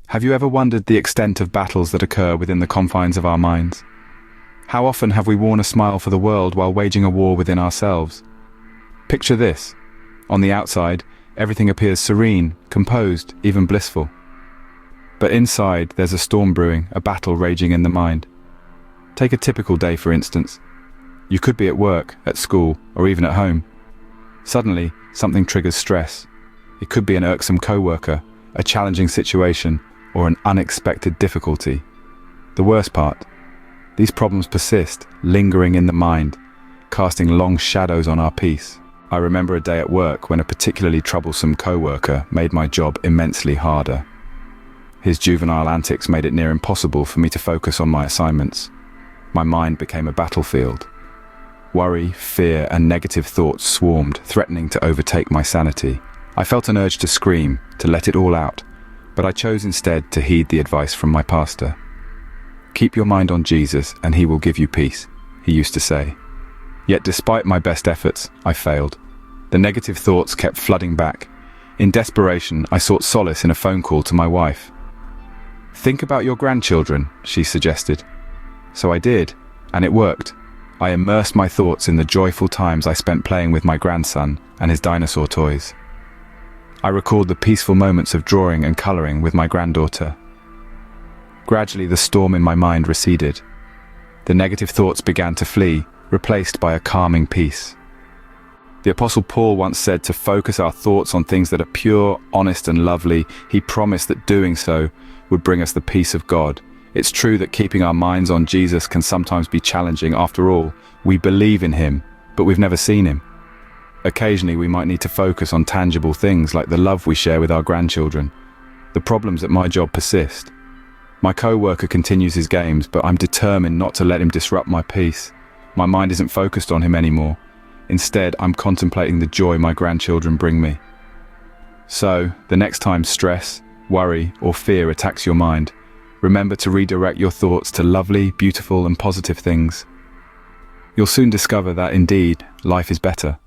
Have you ever wondered the extent of battles that occur within the confines of our minds? How often have we worn a smile for the world while waging a war within ourselves? Picture this. On the outside, everything appears serene, composed, even blissful. But inside, there's a storm brewing, a battle raging in the mind. Take a typical day, for instance. You could be at work, at school, or even at home. Suddenly, something triggers stress. It could be an irksome coworker, a challenging situation, or an unexpected difficulty. The worst part, these problems persist, lingering in the mind, casting long shadows on our peace. I remember a day at work when a particularly troublesome coworker made my job immensely harder. His juvenile antics made it near impossible for me to focus on my assignments. My mind became a battlefield. Worry, fear, and negative thoughts swarmed, threatening to overtake my sanity. I felt an urge to scream, to let it all out, but I chose instead to heed the advice from my pastor. "Keep your mind on Jesus and he will give you peace," he used to say. Yet despite my best efforts, I failed. The negative thoughts kept flooding back. In desperation, I sought solace in a phone call to my wife. "Think about your grandchildren," she suggested. So I did, and it worked. I immersed my thoughts in the joyful times I spent playing with my grandson and his dinosaur toys. I recalled the peaceful moments of drawing and coloring with my granddaughter. Gradually, the storm in my mind receded. The negative thoughts began to flee, replaced by a calming peace. The Apostle Paul once said to focus our thoughts on things that are pure, honest, and lovely. He promised that doing so would bring us the peace of God. It's true that keeping our minds on Jesus can sometimes be challenging. After all, we believe in him, but we've never seen him. Occasionally, we might need to focus on tangible things like the love we share with our grandchildren. The problems at my job persist. My co-worker continues his games, but I'm determined not to let him disrupt my peace. My mind isn't focused on him anymore. Instead, I'm contemplating the joy my grandchildren bring me. So, the next time stress, worry, or fear attacks your mind, remember to redirect your thoughts to lovely, beautiful, and positive things. You'll soon discover that, indeed, life is better.